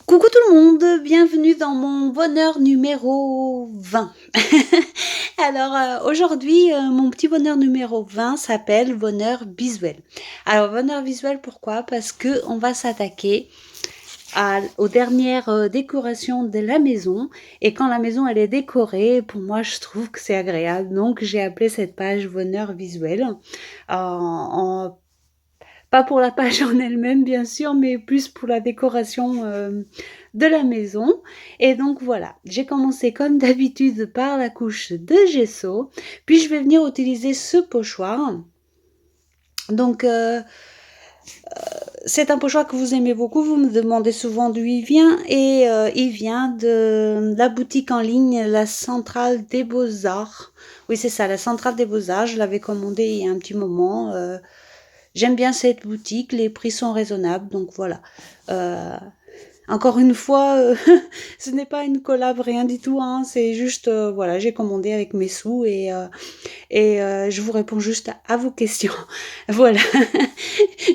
Coucou tout le monde, bienvenue dans mon bonheur numéro 20. Alors aujourd'hui, mon petit bonheur numéro 20 s'appelle bonheur visuel. Alors bonheur visuel pourquoi? Parce que on va s'attaquer aux dernières décorations de la maison. Et quand la maison elle est décorée, pour moi je trouve que c'est agréable. Donc j'ai appelé cette page bonheur visuel. Pas pour la page en elle-même, bien sûr, mais plus pour la décoration de la maison. Et donc voilà, j'ai commencé comme d'habitude par la couche de gesso, puis je vais venir utiliser ce pochoir. Donc c'est un pochoir que vous aimez beaucoup, vous me demandez souvent d'où il vient, et il vient de la boutique en ligne, la Centrale des Beaux-Arts. Oui, c'est ça, la Centrale des Beaux-Arts, je l'avais commandé il y a un petit moment. J'aime bien cette boutique, les prix sont raisonnables, donc voilà. Euh, Encore une fois, ce n'est pas une collab, rien du tout, hein, c'est juste, voilà, j'ai commandé avec mes sous et je vous réponds juste à vos questions. Voilà.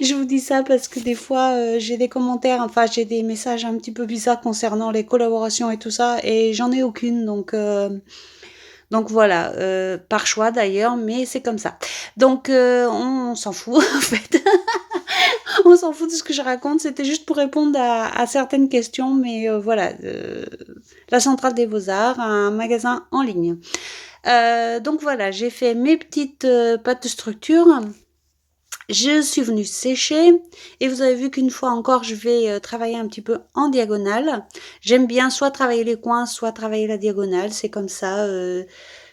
Je vous dis ça parce que des fois, j'ai des commentaires, enfin, j'ai des messages un petit peu bizarres concernant les collaborations et tout ça, et j'en ai aucune, donc voilà, par choix d'ailleurs, mais c'est comme ça. Donc on s'en fout en fait. On s'en fout de ce que je raconte, c'était juste pour répondre à certaines questions, mais voilà. La Centrale des Beaux-Arts, un magasin en ligne. Donc voilà, j'ai fait mes petites pâtes de structure. Je suis venue sécher et vous avez vu qu'une fois encore, je vais travailler un petit peu en diagonale. J'aime bien soit travailler les coins, soit travailler la diagonale. C'est comme ça.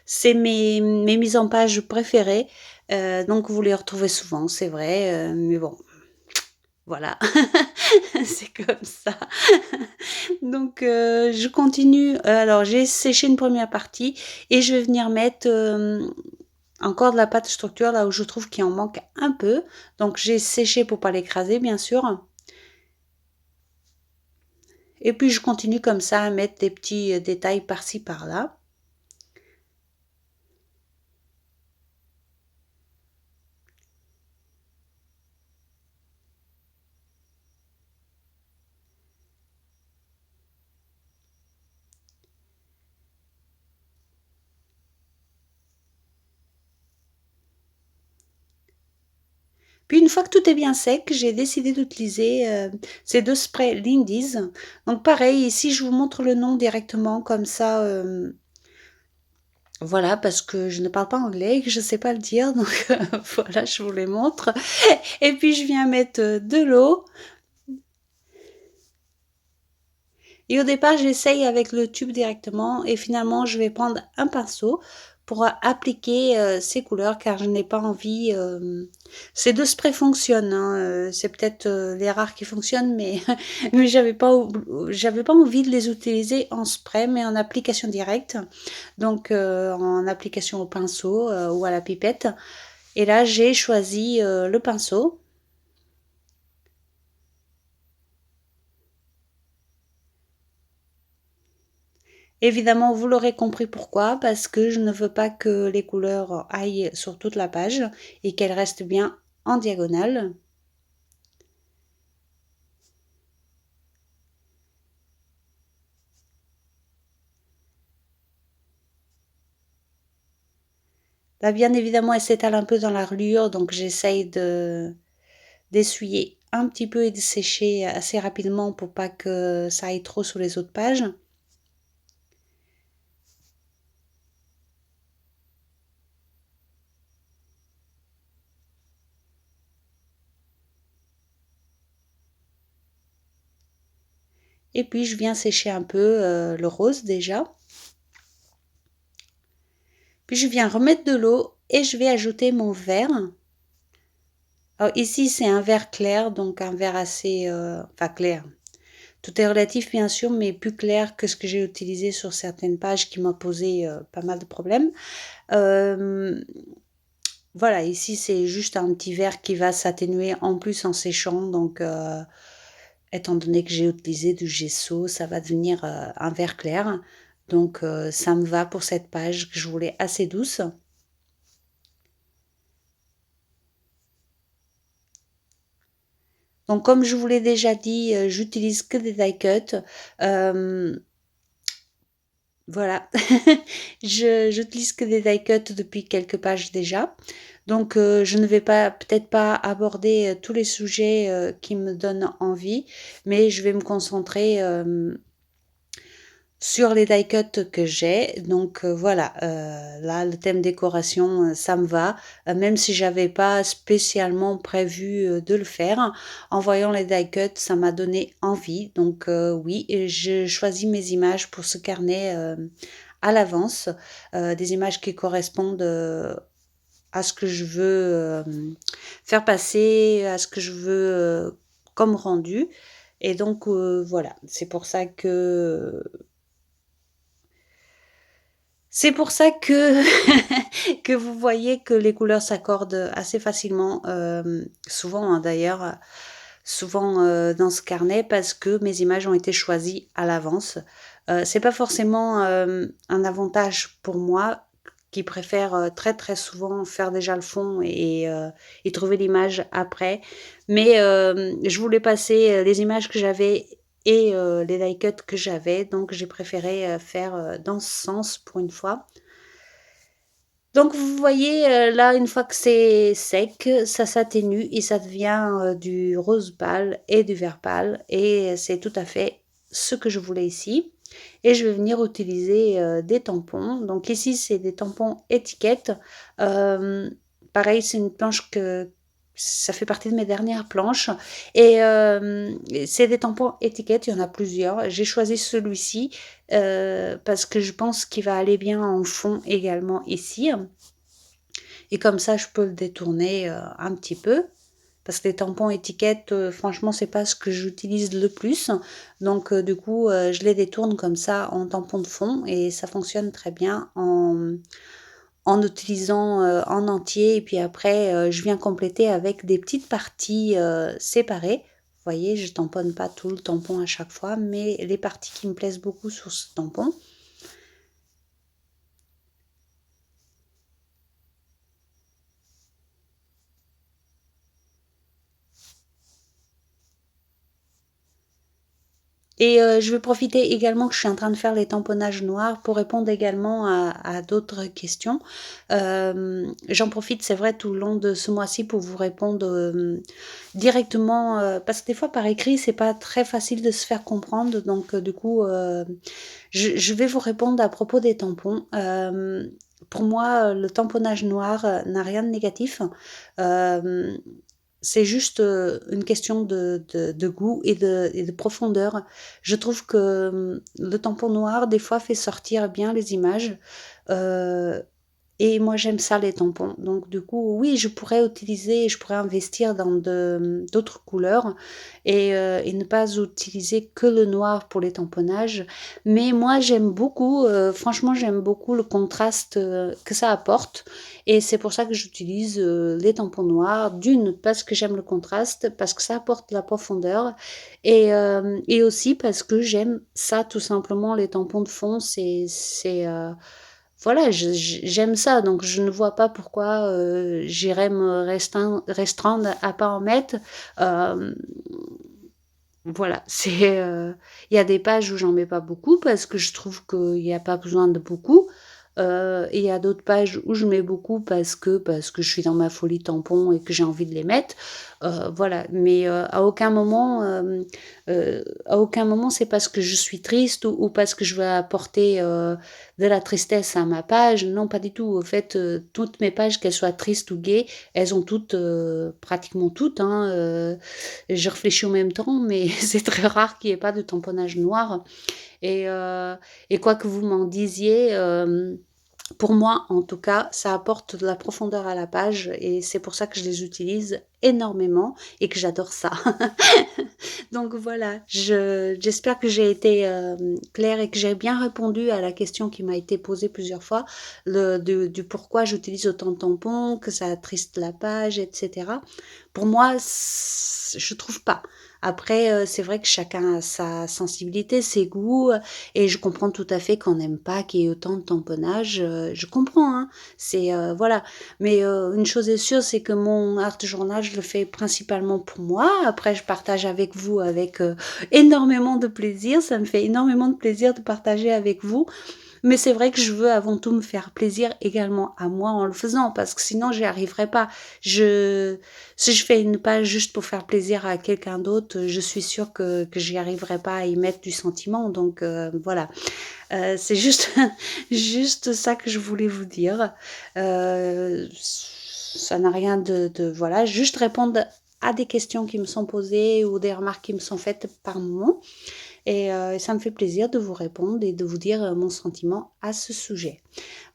C'est mes mises en page préférées. Donc vous les retrouvez souvent, c'est vrai. Mais bon, voilà, c'est comme ça. Donc je continue. Alors j'ai séché une première partie et je vais venir mettre encore de la pâte structure là où je trouve qu'il en manque un peu. Donc j'ai séché pour pas l'écraser bien sûr. Et puis je continue comme ça à mettre des petits détails par-ci par-là. Puis une fois que tout est bien sec, j'ai décidé d'utiliser ces deux sprays Lindy's. Donc pareil, ici je vous montre le nom directement comme ça. Voilà, parce que je ne parle pas anglais et que je ne sais pas le dire, donc voilà, je vous les montre. Et puis je viens mettre de l'eau. Et au départ, j'essaye avec le tube directement et finalement, je vais prendre un pinceau pour appliquer ces couleurs car je n'ai pas envie. Ces deux sprays fonctionnent, hein, c'est peut-être les rares qui fonctionnent, mais mais j'avais pas envie de les utiliser en spray, mais en application directe. Donc en application au pinceau ou à la pipette. Et là, j'ai choisi le pinceau. Évidemment, vous l'aurez compris pourquoi, parce que je ne veux pas que les couleurs aillent sur toute la page et qu'elles restent bien en diagonale. Là, bien évidemment, elle s'étale un peu dans la reliure, donc j'essaye d'essuyer un petit peu et de sécher assez rapidement pour pas que ça aille trop sur les autres pages. Et puis, je viens sécher un peu le rose déjà. Puis, je viens remettre de l'eau et je vais ajouter mon vert. Alors ici, c'est un vert clair, donc un vert assez... enfin clair. Tout est relatif, bien sûr, mais plus clair que ce que j'ai utilisé sur certaines pages qui m'ont posé pas mal de problèmes. Euh, voilà, ici, c'est juste un petit vert qui va s'atténuer en plus en séchant. Donc, étant donné que j'ai utilisé du gesso, ça va devenir un vert clair. Donc, ça me va pour cette page que je voulais assez douce. Donc comme je vous l'ai déjà dit, j'utilise que des die cuts. Voilà, j'utilise que des die cuts depuis quelques pages déjà. Donc je ne vais pas peut-être pas aborder tous les sujets qui me donnent envie, mais je vais me concentrer sur les die cuts que j'ai. Donc voilà, là le thème décoration, ça me va, même si j'avais pas spécialement prévu de le faire. En voyant les die cuts, ça m'a donné envie. Donc oui, et je choisis mes images pour ce carnet à l'avance, des images qui correspondent à ce que je veux faire passer, à ce que je veux comme rendu. Et donc voilà, c'est pour ça que que vous voyez que les couleurs s'accordent assez facilement, souvent hein, d'ailleurs, souvent dans ce carnet parce que mes images ont été choisies à l'avance. C'est pas forcément un avantage pour moi qui préfère très très souvent faire déjà le fond et trouver l'image après. Mais je voulais passer les images que j'avais et les die cuts que j'avais. Donc j'ai préféré faire dans ce sens pour une fois. Donc vous voyez là, une fois que c'est sec, ça s'atténue et ça devient du rose pâle et du vert pâle. Et c'est tout à fait ce que je voulais ici. Et je vais venir utiliser des tampons. Donc ici, c'est des tampons étiquettes. Pareil, c'est une planche que ça fait partie de mes dernières planches. Et c'est des tampons étiquettes, il y en a plusieurs. J'ai choisi celui-ci parce que je pense qu'il va aller bien en fond également ici. Et comme ça, je peux le détourner un petit peu. Parce que les tampons étiquettes, franchement, c'est pas ce que j'utilise le plus. Donc, du coup, je les détourne comme ça en tampon de fond et ça fonctionne très bien en utilisant en entier. Et puis après, je viens compléter avec des petites parties séparées. Vous voyez, je tamponne pas tout le tampon à chaque fois, mais les parties qui me plaisent beaucoup sur ce tampon. Et je vais profiter également que je suis en train de faire les tamponnages noirs pour répondre également à d'autres questions. J'en profite, c'est vrai, tout le long de ce mois-ci pour vous répondre directement, parce que des fois par écrit, c'est pas très facile de se faire comprendre. Donc du coup, je vais vous répondre à propos des tampons. Pour moi, le tamponnage noir n'a rien de négatif. Euh, c'est juste une question de goût et de profondeur. Je trouve que le tampon noir, des fois, fait sortir bien les images. Euh, et moi, j'aime ça, les tampons. Donc, du coup, oui, je pourrais investir dans d'autres couleurs et ne pas utiliser que le noir pour les tamponnages. Mais moi, j'aime beaucoup, franchement, j'aime beaucoup le contraste que ça apporte. Et c'est pour ça que j'utilise les tampons noirs. D'une, parce que j'aime le contraste, parce que ça apporte de la profondeur. Et aussi parce que j'aime ça, tout simplement, les tampons de fond. Voilà, j'aime ça, donc je ne vois pas pourquoi j'irais me restreindre à pas en mettre. Euh, voilà, il y a des pages où j'en mets pas beaucoup parce que je trouve qu'il n'y a pas besoin de beaucoup. Et il y a d'autres pages où je mets beaucoup parce que je suis dans ma folie tampon et que j'ai envie de les mettre. Voilà, mais à aucun moment c'est parce que je suis triste ou parce que je veux apporter de la tristesse à ma page. Non, pas du tout. En fait, toutes mes pages, qu'elles soient tristes ou gaies, elles ont toutes, pratiquement toutes, hein, je réfléchis en même temps, mais c'est très rare qu'il n'y ait pas de tamponnage noir. Et, euh, et quoi que vous m'en disiez, pour moi, en tout cas, ça apporte de la profondeur à la page et c'est pour ça que je les utilise énormément et que j'adore ça. Donc voilà, j'espère que j'ai été claire et que j'ai bien répondu à la question qui m'a été posée plusieurs fois, du pourquoi j'utilise autant de tampons, que ça attriste la page, etc. Pour moi, je trouve pas. Après, c'est vrai que chacun a sa sensibilité, ses goûts, et je comprends tout à fait qu'on n'aime pas qu'il y ait autant de tamponnage. Je comprends, hein. C'est voilà. Mais une chose est sûre, c'est que mon art journal, je le fais principalement pour moi. Après, je partage avec vous avec énormément de plaisir. Ça me fait énormément de plaisir de partager avec vous. Mais c'est vrai que je veux avant tout me faire plaisir également à moi en le faisant, parce que sinon j'y arriverai pas. Si je fais une page juste pour faire plaisir à quelqu'un d'autre, je suis sûre que j'y arriverai pas à y mettre du sentiment. Donc voilà. C'est juste, juste ça que je voulais vous dire. Ça n'a rien voilà, juste répondre à des questions qui me sont posées ou des remarques qui me sont faites par moment. Et ça me fait plaisir de vous répondre et de vous dire mon sentiment à ce sujet.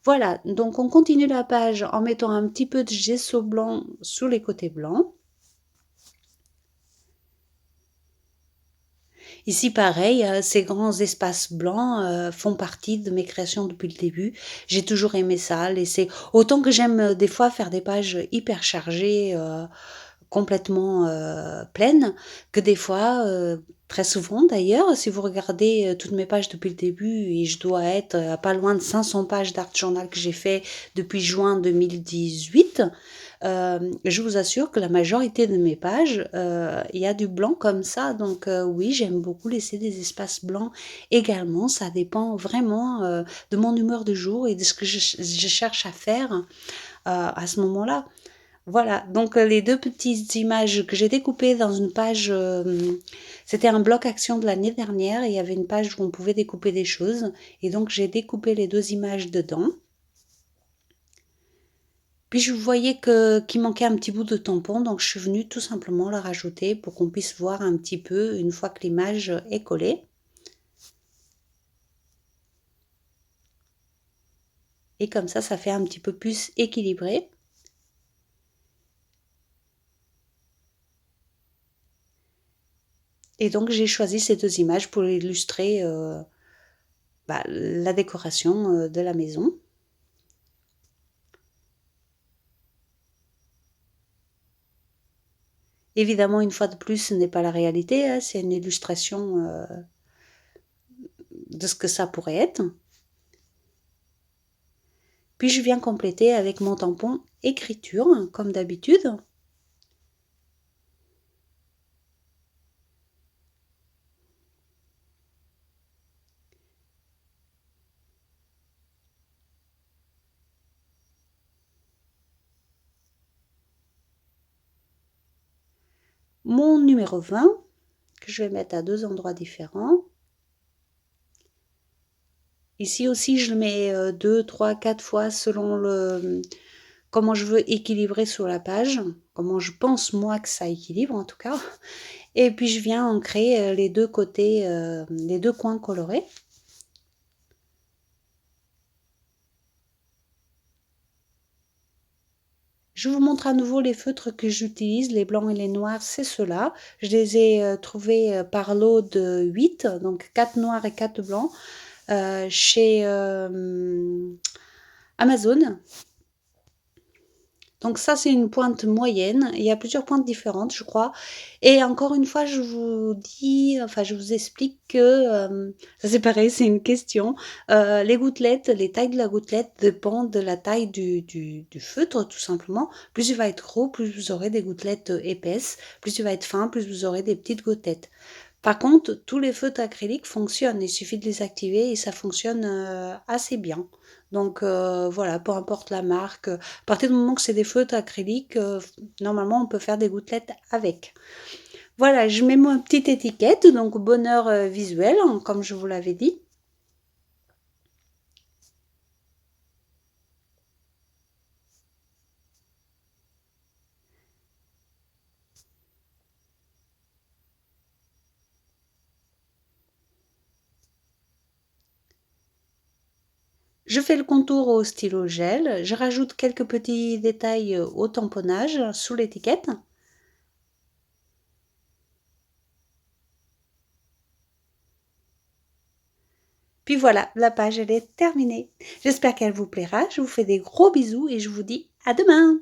Voilà, donc on continue la page en mettant un petit peu de gesso blanc sur les côtés blancs. Ici, pareil, ces grands espaces blancs font partie de mes créations depuis le début. J'ai toujours aimé ça, laisser... Autant que j'aime des fois faire des pages hyper chargées, complètement pleines, que des fois, très souvent d'ailleurs, si vous regardez toutes mes pages depuis le début, et je dois être à pas loin de 500 pages d'art journal que j'ai fait depuis juin 2018, je vous assure que la majorité de mes pages, il y a du blanc comme ça. Donc oui, j'aime beaucoup laisser des espaces blancs également. Ça dépend vraiment de mon humeur de jour et de ce que je cherche à faire à ce moment-là. Voilà, donc les deux petites images que j'ai découpées dans une page, c'était un bloc action de l'année dernière, et il y avait une page où on pouvait découper des choses, et donc j'ai découpé les deux images dedans. Puis je voyais qu'il manquait un petit bout de tampon, donc je suis venue tout simplement le rajouter pour qu'on puisse voir un petit peu une fois que l'image est collée. Et comme ça fait un petit peu plus équilibré. Et donc j'ai choisi ces deux images pour illustrer la décoration de la maison. Évidemment, une fois de plus, ce n'est pas la réalité, hein, c'est une illustration de ce que ça pourrait être. Puis je viens compléter avec mon tampon écriture, comme d'habitude. Mon numéro 20, que je vais mettre à deux endroits différents. Ici aussi, je le mets 2, 3, 4 fois selon comment je veux équilibrer sur la page, comment je pense moi que ça équilibre en tout cas. Et puis je viens ancrer les deux côtés, les deux coins colorés. Je vous montre à nouveau les feutres que j'utilise, les blancs et les noirs, c'est ceux-là. Je les ai trouvés par lot de 8, donc 4 noirs et 4 blancs, chez Amazon. Donc ça, c'est une pointe moyenne. Il y a plusieurs pointes différentes, je crois. Et encore une fois, je vous dis, enfin, je vous explique que, ça c'est pareil, c'est une question. Les gouttelettes, les tailles de la gouttelette dépendent de la taille du feutre, tout simplement. Plus il va être gros, plus vous aurez des gouttelettes épaisses. Plus il va être fin, plus vous aurez des petites gouttelettes. Par contre, tous les feutres acryliques fonctionnent. Il suffit de les activer et ça fonctionne assez bien. Donc voilà, peu importe la marque. À partir du moment que c'est des feutres acryliques, normalement on peut faire des gouttelettes avec. Voilà, je mets ma petite étiquette, donc bonheur visuel, hein, comme je vous l'avais dit. Je fais le contour au stylo gel, je rajoute quelques petits détails au tamponnage sous l'étiquette. Puis voilà, la page elle est terminée. J'espère qu'elle vous plaira, je vous fais des gros bisous et je vous dis à demain!